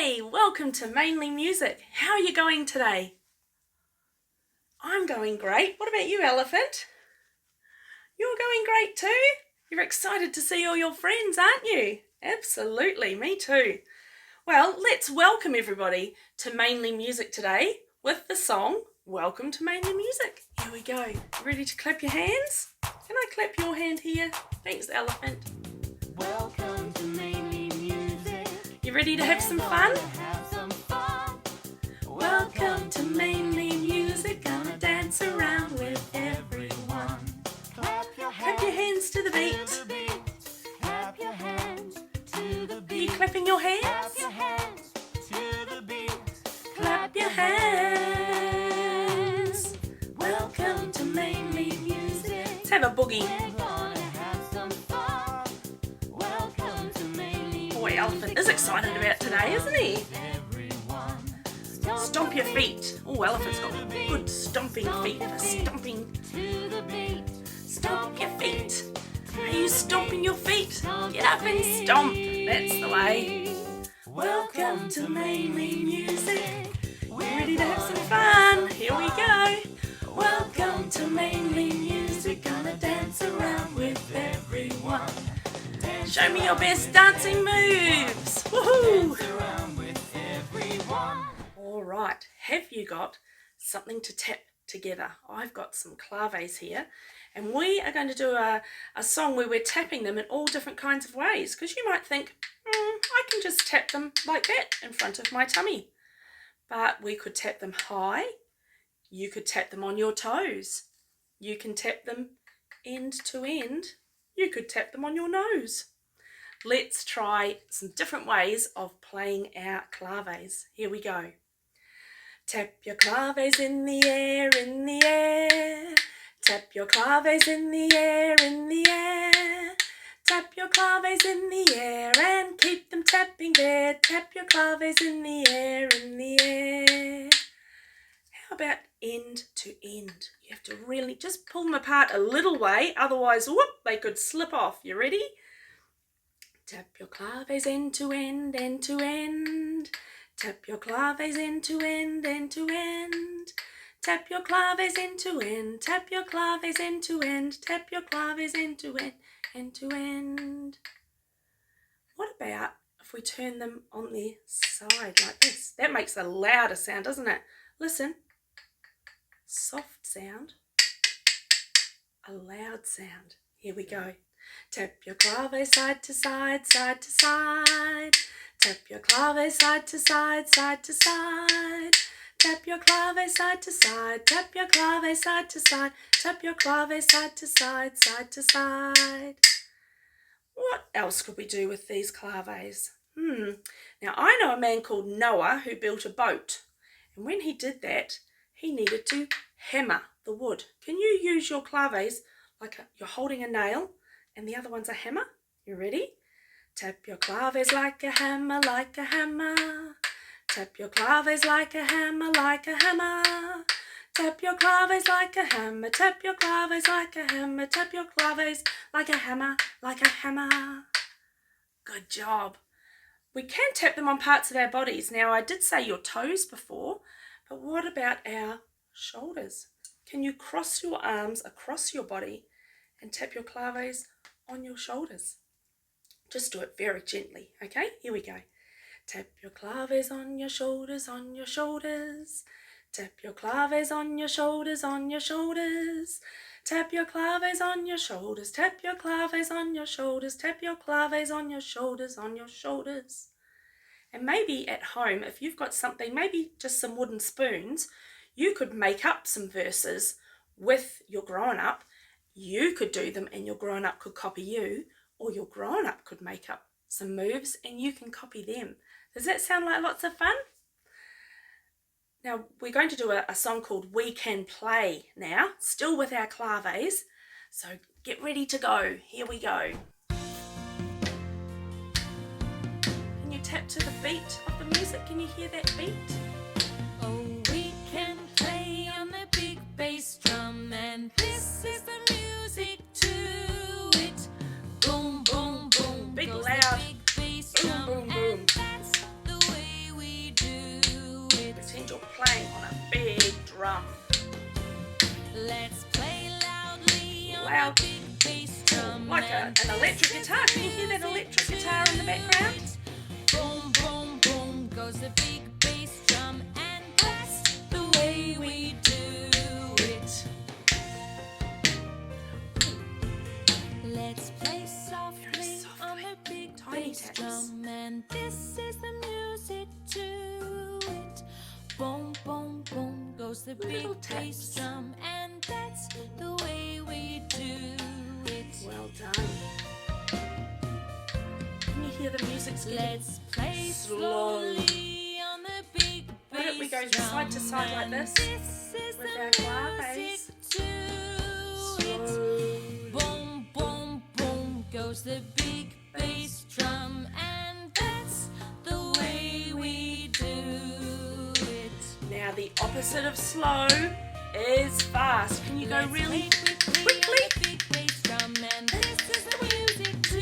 Hey, welcome to Mainly Music. How are you going today? I'm going great. What about you, Elephant? You're going great too? You're excited to see all your friends, aren't you? Absolutely, me too. Well, let's welcome everybody to Mainly Music today with the song Welcome to Mainly Music. Here we go. Ready to clap your hands? Can I clap your hand here? Thanks, Elephant. Welcome to Mainly Music. You ready to have some fun? Welcome to Mainly Music. Gonna dance around with everyone. Clap your hands to the beat. Clap your hands to the Are beat. you clapping your hands? Clap your hands to the beat. Clap your hands. Welcome to Mainly Music. Let's have a boogie. We're gonna have some fun. Welcome to Mainly Boy, Elephant is excited about today, isn't he? everyone. Stomp your feet. Oh, Elephant's got good stomping feet for stomping. To the beat. Stomp your feet. Are you stomping your feet? Get up and stomp. That's the way. Welcome to Mainly Music. We're ready to have some fun. Here we go. Welcome to Mainly Music. Gonna dance around with everyone. Show me your best dancing moves. Woohoo! Around with everyone. All right, have you got something to tap together? I've got some claves here, and we are going to do a song where we're tapping them in all different kinds of ways, because you might think, I can just tap them like that in front of my tummy. But we could tap them high, you could tap them on your toes, you can tap them end to end, you could tap them on your nose. Let's try some different ways of playing our claves. Here we go. Tap your claves in the air, in the air. Tap your claves in the air, in the air. Tap your claves in the air and keep them tapping there. Tap your claves in the air, in the air. How about end to end? You have to really just pull them apart a little way, otherwise, whoop, they could slip off. You ready? Tap your claves end to end, end to end. Tap your claves end to end, end to end. Tap your claves end to end, tap your claves end to end, tap your claves end to end to end. What about if we turn them on their side like this? That makes a louder sound, doesn't it? Listen. Soft sound, a loud sound. Here we go. Tap your clave side to side, side to side. Tap your clave side to side, side to side. Tap your clave side to side, tap your clave side to side, tap your clave side to side, side to side. What else could we do with these claves? Now I know a man called Noah who built a boat, and when he did that, he needed to hammer the wood. Can you use your claves like you're holding a nail and the other one's a hammer? You ready? Tap your claves like a hammer, like a hammer. Tap your claves like a hammer, like a hammer. Tap your claves like a hammer, tap your claves like a hammer, tap your claves like a hammer, like a hammer. Good job. We can tap them on parts of our bodies. Now, I did say your toes before, but what about our shoulders? Can you cross your arms across your body and tap your claves on your shoulders? Just do it very gently, okay? Here we go. Tap your claves on your shoulders, on your shoulders. Tap your claves on your shoulders, on your shoulders. Tap your claves on your shoulders, tap your claves on your shoulders, tap your claves on your shoulders, on your shoulders. And maybe at home, if you've got something, maybe just some wooden spoons, you could make up some verses with your grown-up. You could do them and your grown-up could copy you, or your grown-up could make up some moves and you can copy them. Does that sound like lots of fun? Now, we're going to do a song called We Can Play now, still with our claves. So get ready to go. Here we go. Can you tap to the beat of the music? Can you hear that beat? Oh, we can play on the big bass drum, and this is the music to it. Boom, boom, boom. Big goes loud. the big bass Boom, drum, boom, boom. and that's the way we loud. big bass drum. Like an electric guitar. Can you hear that electric guitar in the background? Boom, boom, boom goes the big bass drum, and that's the way we do it. Let's play softly on the big Tiny bass taps. drum, and this is the music to it. Boom, boom, boom goes the big Little bass taps. drum, and that's the way we do it. Well done. Can you hear the music's getting Let's play slow? slowly on the big Why don't we bass go side to drum, side like and this this is with the our claves? music to it. Slowly. Boom, boom, boom goes the big bass drum, and that's the way we do it. Now the opposite of slow is fast. Can you go Let's really play quickly quickly? on the big bass drum, and this is the music to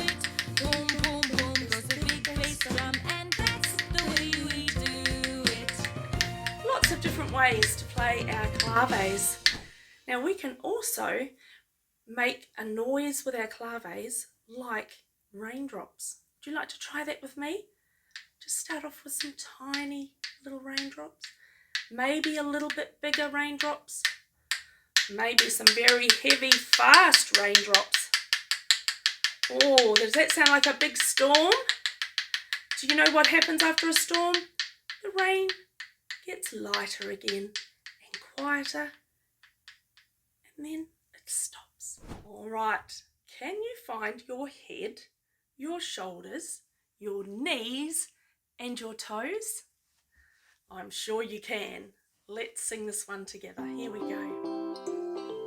it. Boom, boom, boom goes the big bass drum, and that's the way we do it. Lots of different ways to play our claves. Now we can also make a noise with our claves like raindrops. Would you like to try that with me? Just start off with some tiny little raindrops. Maybe a little bit bigger raindrops. Maybe some very heavy, fast raindrops. Oh, does that sound like a big storm? Do you know what happens after a storm? The rain gets lighter again and quieter, and then it stops. All right, can you find your head, your shoulders, your knees, and your toes? I'm sure you can. Let's sing this one together. Here we go.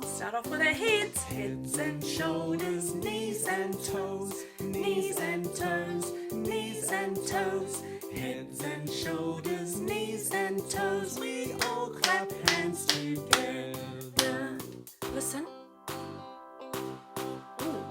Start off with our heads. Heads and shoulders, knees and toes, knees and toes, knees and toes. Heads and shoulders, knees and toes. We all clap hands together. Listen. Ooh.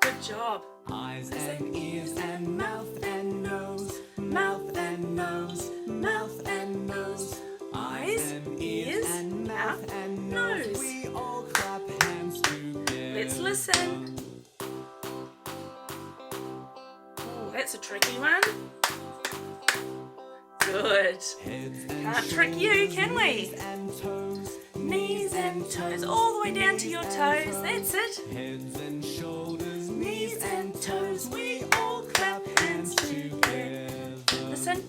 Good job. Eyes and ears and mouth and nose, mouth and nose, mouth and nose. Eyes, ears, and mouth, and nose. We all clap hands together. Let's listen. Oh, that's a tricky one. Good. Heads and Can't trick you, can we? shoulders and toes, Knees and toes, all the way down to your toes. That's it. heads and shoulders, knees and toes. We all clap hands together. Listen.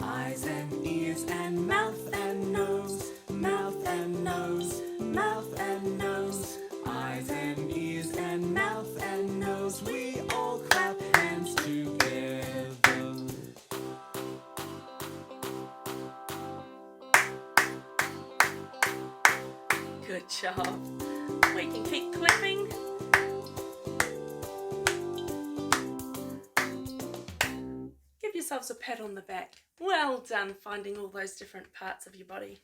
Eyes and ears and mouth and nose, mouth and nose, mouth and nose. Eyes and ears and mouth and nose. We all clap hands together. Good job. We can keep clapping. Give yourselves a pat on the back. Well done finding all those different parts of your body.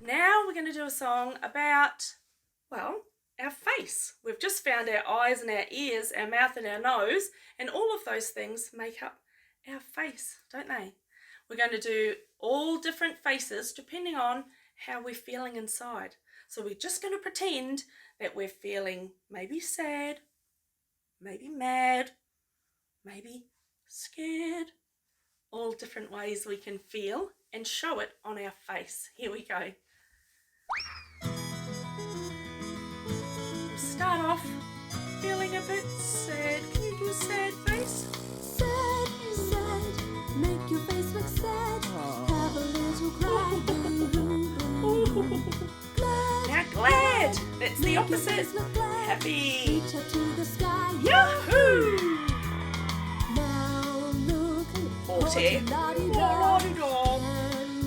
Now we're going to do a song about, well, our face. We've just found our eyes and our ears, our mouth and our nose, and all of those things make up our face, don't they? We're going to do all different faces depending on how we're feeling inside. So we're just going to pretend that we're feeling maybe sad, maybe mad, maybe scared. All different ways we can feel and show it on our face. Here we go. We'll start off feeling a bit sad. Can you do a sad face? Sad, sad, make your face look sad. Have a little cry, boo-hoo. Glad, Now glad. That's the make your opposite. face look glad. Happy. Reach up to the sky. Yahoo! Now look, Haughty. la-di-da. La-di-da.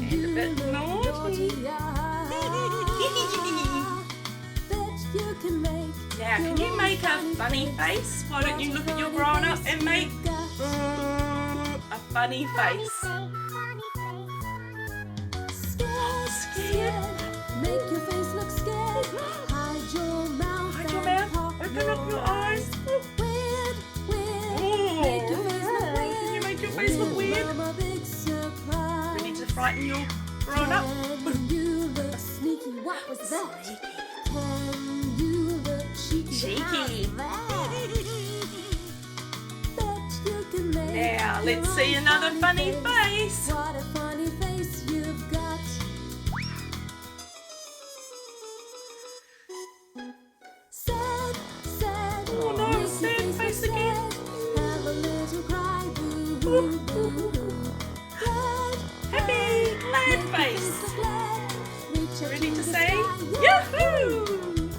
And And a bit you look naughty. Bet you can make. Now, can you make a funny face? Why don't you look at your grown up and make a funny face? Scared, make your face look scared. Hide your mouth. Hide your and mouth, pop open up your eyes. that? Can you look cheeky? Cheeky. Bet you can make Now, your let's see own another funny face. What a funny face you've got. Sad, sad. Oh no, make your sad face look again. sad. Have a little cry, boo hoo, boo hoo. Glad, Happy, glad make your face. look glad. Reach up Ready to the say sky. Yahoo!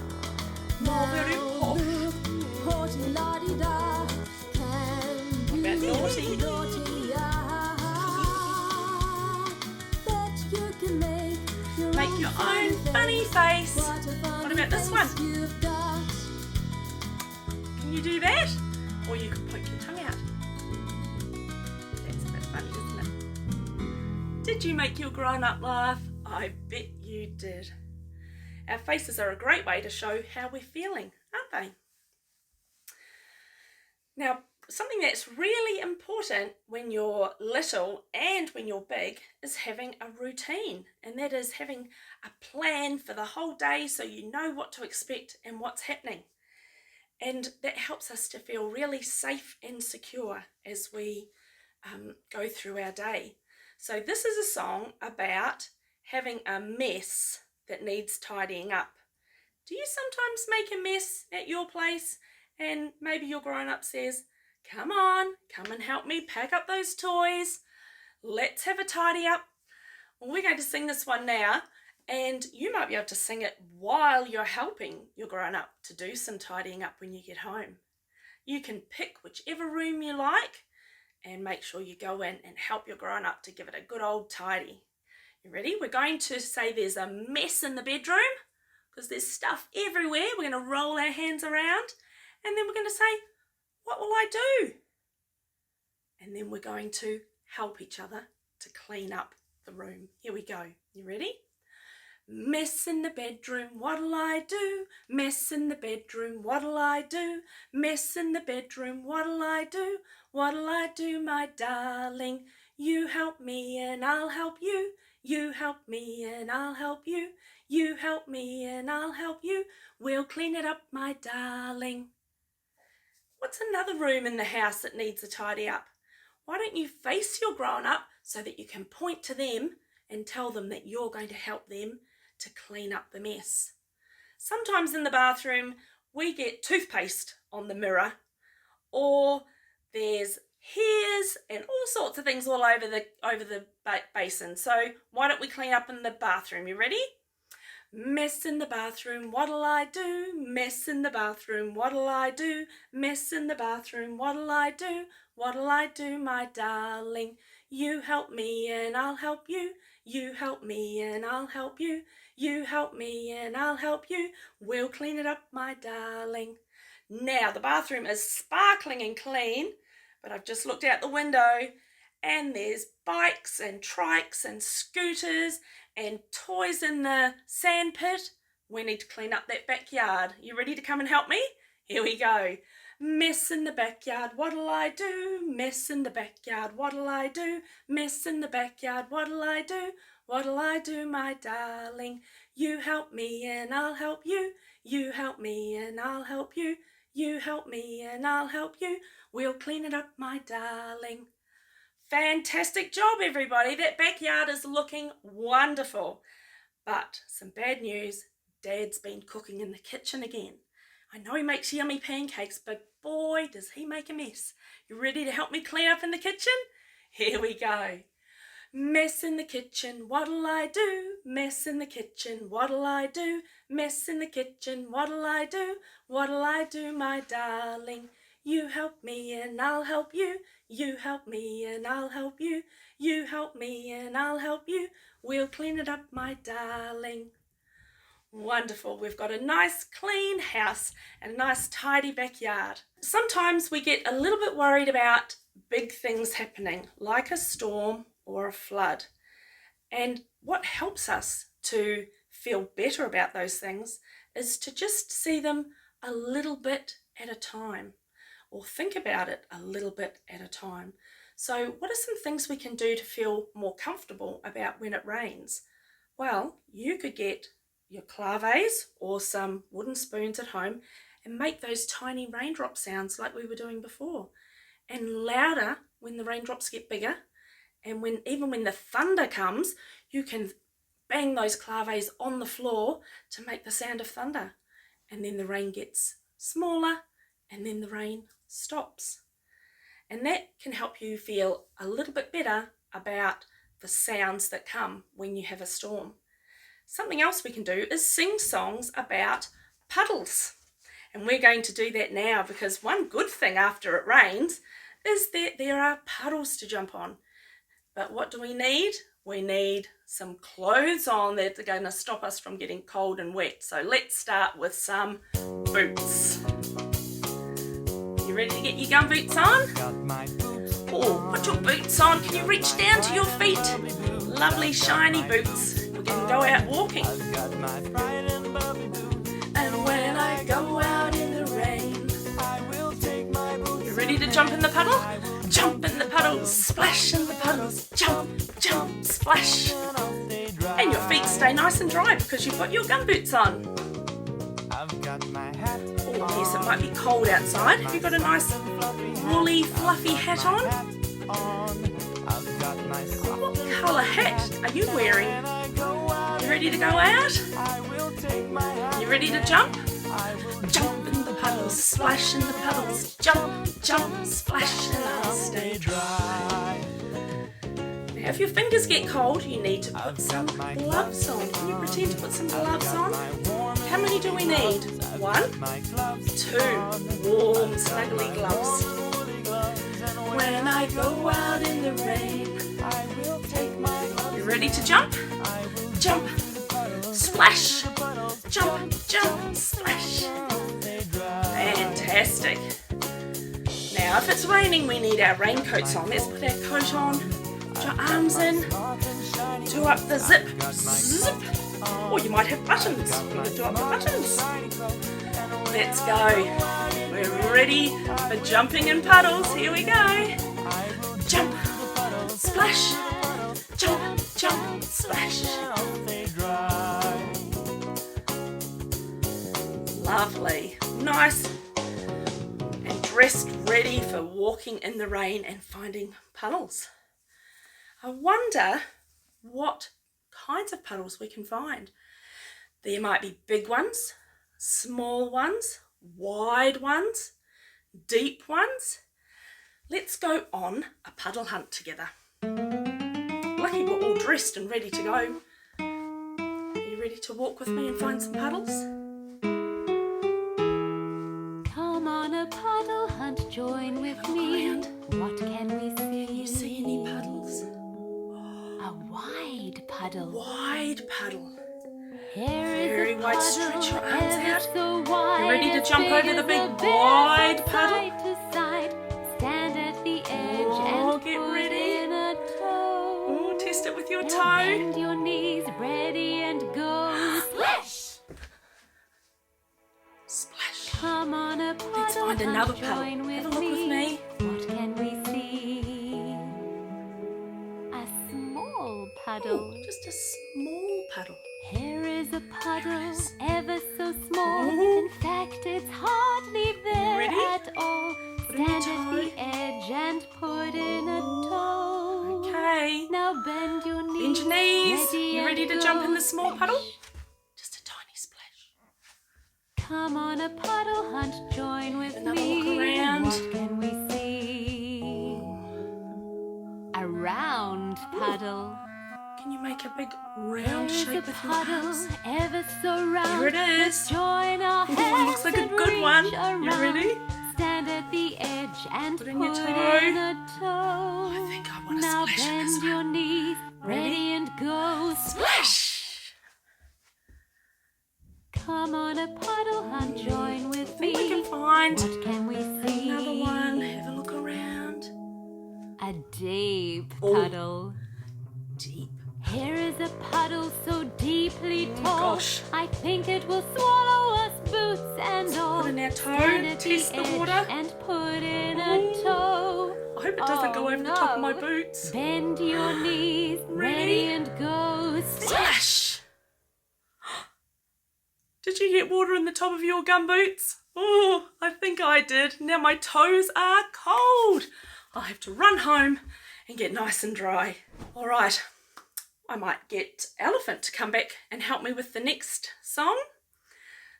Now very posh. look, haughty la-di-da. Can About you naughty? naughty, bet you can make Make your own funny face. What about this one? You've got. Can you do that? Or you could poke your tongue out. That's a bit funny, isn't it? Did you make your grown-up laugh? I bet you did. Our faces are a great way to show how we're feeling, aren't they? Now, something that's really important when you're little and when you're big is having a routine, and that is having a plan for the whole day so you know what to expect and what's happening. And that helps us to feel really safe and secure as we go through our day. So this is a song about having a mess that needs tidying up. Do you sometimes make a mess at your place and maybe your grown-up says, come on, come and help me pack up those toys. Let's have a tidy up. Well, we're going to sing this one now, and you might be able to sing it while you're helping your grown-up to do some tidying up when you get home. You can pick whichever room you like and make sure you go in and help your grown-up to give it a good old tidy. You ready? We're going to say there's a mess in the bedroom because there's stuff everywhere. We're going to roll our hands around, and then we're going to say, what will I do? And then we're going to help each other to clean up the room. Here we go. You ready? Mess in the bedroom, what'll I do? Mess in the bedroom, what'll I do? Mess in the bedroom, what'll I do? What'll I do, my darling? You help me and I'll help you. You help me and I'll help you. You help me and I'll help you. We'll clean it up, my darling. What's another room in the house that needs a tidy up? Why don't you face your grown-up so that you can point to them and tell them that you're going to help them to clean up the mess. Sometimes in the bathroom we get toothpaste on the mirror, or there's hairs and all sorts of things all over the basin. So why don't we clean up in the bathroom? You ready? Mess in the bathroom, what'll I do? Mess in the bathroom, what'll I do? Mess in the bathroom, what'll I do? What'll I do, my darling? You help me and I'll help you. You help me and I'll help you. You help me and I'll help you. We'll clean it up, my darling. Now the bathroom is sparkling and clean, but I've just looked out the window and there's bikes and trikes and scooters and toys in the sand pit. We need to clean up that backyard. You ready to come and help me? Here we go. Mess in the backyard, what'll I do? Mess in the backyard, what'll I do? Mess in the backyard, what'll I do? What'll I do, my darling? You help me and I'll help you. You help me and I'll help you. You help me and I'll help you. We'll clean it up, my darling. Fantastic job, everybody. That backyard is looking wonderful. But some bad news, Dad's been cooking in the kitchen again. I know he makes yummy pancakes, but boy, does he make a mess. You ready to help me clean up in the kitchen? Here we go. Mess in the kitchen, what'll I do? Mess in the kitchen, what'll I do? Mess in the kitchen, what'll I do? What'll I do, my darling? You help me and I'll help you. You help me and I'll help you. You help me and I'll help you. We'll clean it up, my darling. Wonderful. We've got a nice clean house and a nice tidy backyard. Sometimes we get a little bit worried about big things happening, like a storm or a flood. And what helps us to feel better about those things is to just see them a little bit at a time, or think about it a little bit at a time. So what are some things we can do to feel more comfortable about when it rains? Well, you could get your claves or some wooden spoons at home and make those tiny raindrop sounds like we were doing before, and louder when the raindrops get bigger, and even when the thunder comes, you can bang those claves on the floor to make the sound of thunder, and then the rain gets smaller and then the rain stops. And that can help you feel a little bit better about the sounds that come when you have a storm. Something else we can do is sing songs about puddles. And we're going to do that now, because one good thing after it rains is that there are puddles to jump on. But what do we need? We need some clothes on that are going to stop us from getting cold and wet. So let's start with some boots. You ready to get your gum boots on? Oh, put your boots on. Can you reach down to your feet? Lovely shiny boots. We're going to go out walking. And when I go out in the rain, you ready to jump in the puddle? Jump in the puddles, splash in the puddles, jump, jump, splash. And your feet stay nice and dry because you've got your gum boots on. Oh yes, it might be cold outside. Have you got a nice woolly, fluffy hat on? What colour hat are you wearing? You ready to go out? You ready to jump? Jump in the puddles, splash in the puddles, jump, jump, splash, and I'll stay dry. Now if your fingers get cold, you need to put some gloves on. Can you pretend to put some gloves on? How many do we need? 1, 2 warm, snuggly gloves. When I go out in the rain, you ready to jump? Jump, splash, jump, jump, splash. Fantastic. Now if it's raining, we need our raincoats on. Let's put our coat on, put your arms in, do up the zip, zip. Or you might have buttons. You could do up the buttons. Let's go. We're ready for jumping in puddles. Here we go. Jump, splash, jump, jump, splash. Lovely. Nice and dressed ready for walking in the rain and finding puddles. I wonder what kinds of puddles we can find. There might be big ones, small ones, wide ones, deep ones. Let's go on a puddle hunt together. Lucky we're all dressed and ready to go. Are you ready to walk with me and find some puddles? Come on a puddle hunt, join with me. What can we see? Can you see any puddles? A wide puddle. Wide puddle. Here is Very a wide. puddle, Stretch your arms ever out. so wide, You ready to as jump big over the as big a bed wide from puddle? Side to side, stand at the edge Oh, and get put ready. in a toe. Oh, test it with your Now toe. bend your knees, ready and go. Splash! Splash. Come on a puddle Let's find hunt, another puddle. join Have a look with me. What can we see? A small puddle. Oh, just a small puddle. Here is a puddle, is. ever so small. Ooh. In fact, it's hardly there Ready? at all. Put in your Stand at toe. the edge and put in a toe. Okay. Now bend your knees. Bend your knees. You ready and to jump in go. the small puddle? Just a tiny splash. Come on a puddle hunt, join with Another me. look around. What can we see? A round puddle. Can you make a big round There's shape a with your puddle, arms? ever so round. Here it Let's is. join our Ooh, hands looks like a and good reach one. You around. ready? Stand at the edge and Put put in your toe. in a toe. I think I want to Now splash in this bend one. your knees, ready and go. Splash! Come on a puddle hunt, join with I think we me. can find What can we see? another one. Have a look around. A deep Oh. puddle. Deep. Here is a puddle so deeply tall. Gosh. I think it will swallow us, boots and all. Put in our toe, Stand at test the edge water. and put in Ooh. a toe. I hope it doesn't go Oh, over the top of my no. boots. Bend your knees, Ready? ready and go. Splash! get water in the top of your gumboots? Oh, I think I did. Now my toes are cold. I'll have to run home and get nice and dry. All right, I might get Elephant to come back and help me with the next song.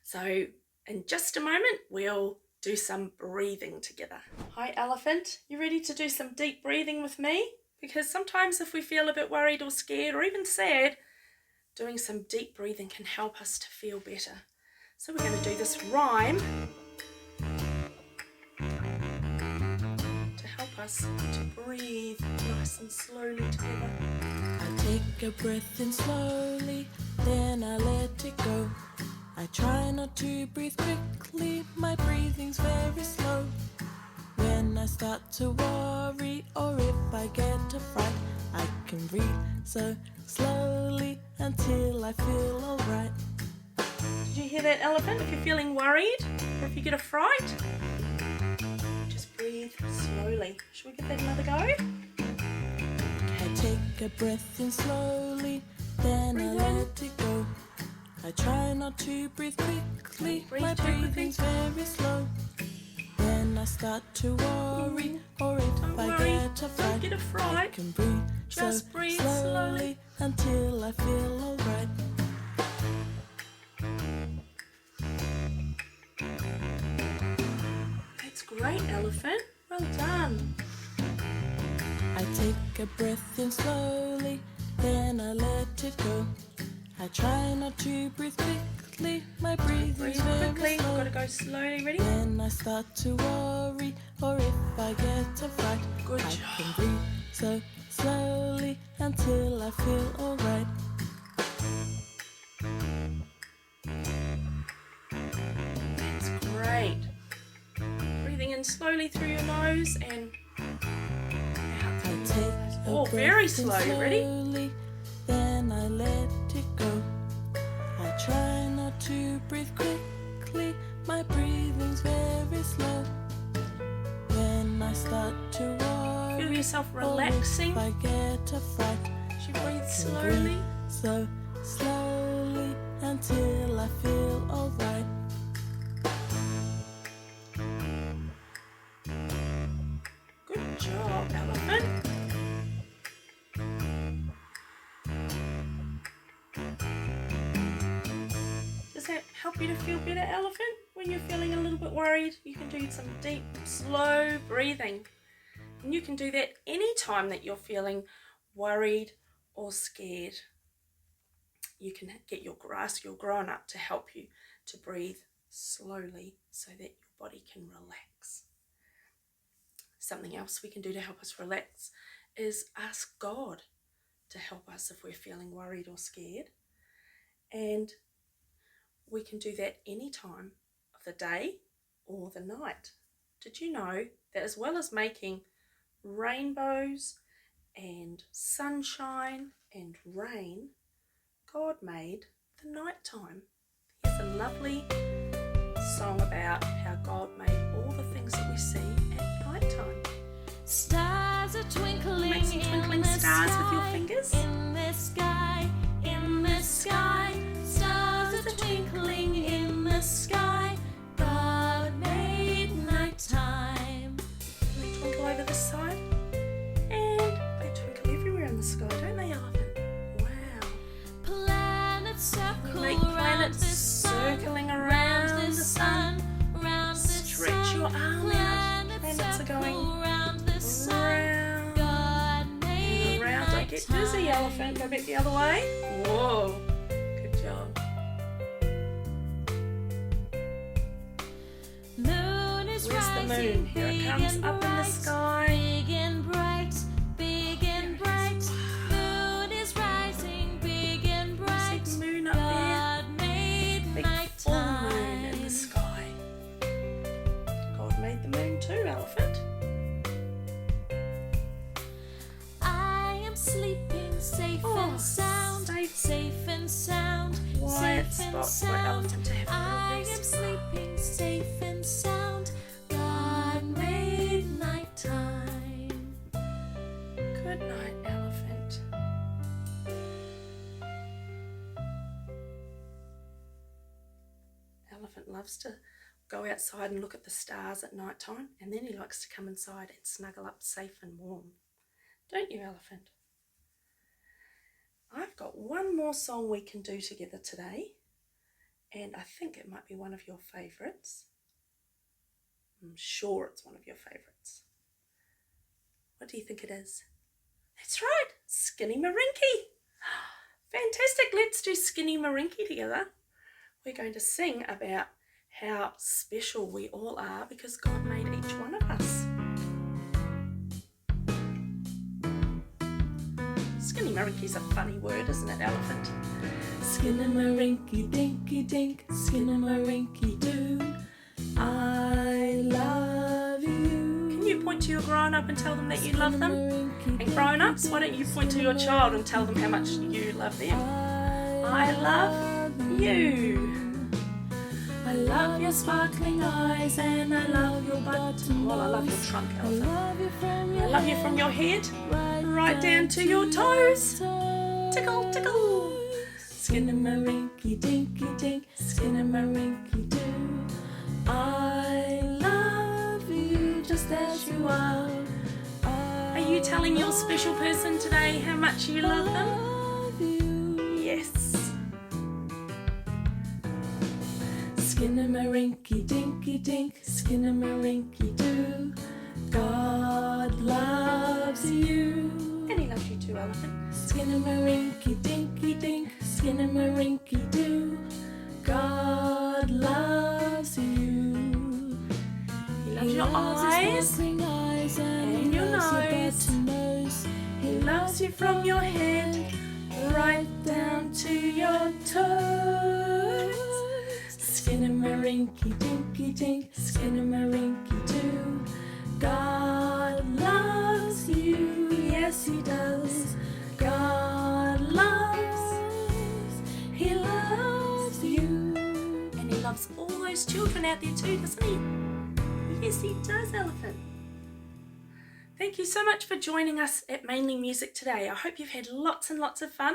So in just a moment, we'll do some breathing together. Hi, Elephant. You ready to do some deep breathing with me? Because sometimes if we feel a bit worried or scared or even sad, doing some deep breathing can help us to feel better. So we're going to do this rhyme to help us to breathe nice and slowly together. I take a breath in slowly, then I let it go. I try not to breathe quickly, my breathing's very slow. When I start to worry or if I get a fright, I can breathe so slowly until I feel alright. Did you hear that, Elephant? If you're feeling worried or if you get a fright, just breathe slowly. Should we give that another go? I take a breath in slowly, then I Breathe in. let it go. I try not to breathe quickly, Don't breathe my too quickly. breathing's very slow. When I start to worry or if Don't I worry, get a don't fright, get a I fright. can breathe Just so breathe slowly slowly. until I feel alright. That's great, Elephant. Well done. I take a breath in slowly, then I let it go. I try not to breathe quickly, my breathing's Breathe very quickly. slow. Gotta go slowly. Ready? When I start to worry or if I get a fright, Good I job. can breathe so slowly until I feel alright. That's great. Breathing in slowly through your nose and out I through your take nose. a Oh, breath very in slow. You ready? slowly, then I let it go. I try not to breathe quickly, my breathing's very slow. When I start to worry, Feel yourself or relaxing. if I get a fright, As you breathe can slowly. breathe so slowly until I feel alright. Good job, Elephant. Does that help you to feel better, Elephant? When you're feeling a little bit worried, you can do some deep, slow breathing. And you can do that anytime that you're feeling worried or scared. You can get ask your grown up to help you to breathe slowly so that your body can relax. Something else we can do to help us relax is ask God to help us if we're feeling worried or scared. And we can do that any time of the day or the night. Did you know that as well as making rainbows and sunshine and rain, God made the nighttime? Here's a lovely song about how God made all the things that we see at nighttime. Stars are twinkling, Make some twinkling in the stars with your sky, fingers. in the sky, in the sky. Stars are twinkling in the sky. God made nighttime. They twinkle over the side and they twinkle everywhere in the sky, don't they, Elephant? Wow. Planets circle Make round planets the sun, circling around the sun. round the Stretch your arm out. Planets are going round the sun. round God made and around. Don't get dizzy, Elephant. Go back the other way. Whoa. Good job. Moon is Where's the rising, moon? Here it big comes and up in the bright, sky. big and bright, big and bright. Moon is rising, big and bright. See the moon up there? God made Big full moon in the nighttime. sky. God made the moon too, Elephant. I am sleeping safe Oh, and sound, safe. and sound, Quiet safe and spot for sound. Elephant to have a I little am rest. sleeping safe and sound. God made nighttime. Good night, Elephant. loves to go outside and look at the stars at night time, and then he likes to come inside and snuggle up safe and warm. Don't you, elephant? I've got one more song we can do together today, and I think it might be one of your favourites. I'm sure it's one of your favourites. What do you think it is? That's right, Skinny Marinky. Fantastic, let's do Skinny Marinky together. We're going to sing about how special we all are because God made each one of us. Skinny Marinky's a funny word, isn't it, elephant? Skinnamarink dinky dink, skinnamarink doo. I love you. Can you point to your grown-up and tell them that you love them? And grown-ups, why don't you point to your child and tell them how much you love them? I love you. I love your sparkling eyes and I love your butt. Well, I love your trunk, elephant. I love you from your head right down to your toes. Tickle, tickle. Skinnamarink dinky dink, skinnamarink doo. I love you just as you are. Are you telling your special person today how much you love them? Yes. Skinnamarink dinky dink, skinnamarink doo. God loves you. And he loves you too, elephant. Skinnamarink dinky dink, skinnamarink doo. God loves you. He loves your eyes and your nose. He loves you from your head right down to your toes. Skinnamarink dinky dink, skinnamarink doo. God loves you, yes he does. God he loves you. And he loves all those children out there too, doesn't he? Yes, he does, elephant. Thank you so much for joining us at Mainly Music today. I hope you've had lots and lots of fun.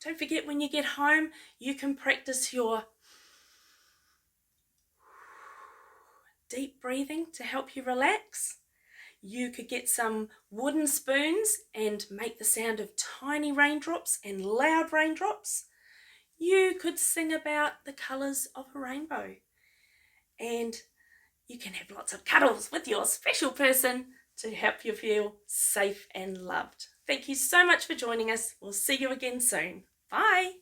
Don't forget, when you get home, you can practice your deep breathing to help you relax. You could get some wooden spoons and make the sound of tiny raindrops and loud raindrops. You could sing about the colours of a rainbow. And you can have lots of cuddles with your special person to help you feel safe and loved. Thank you so much for joining us. We'll see you again soon. Bye.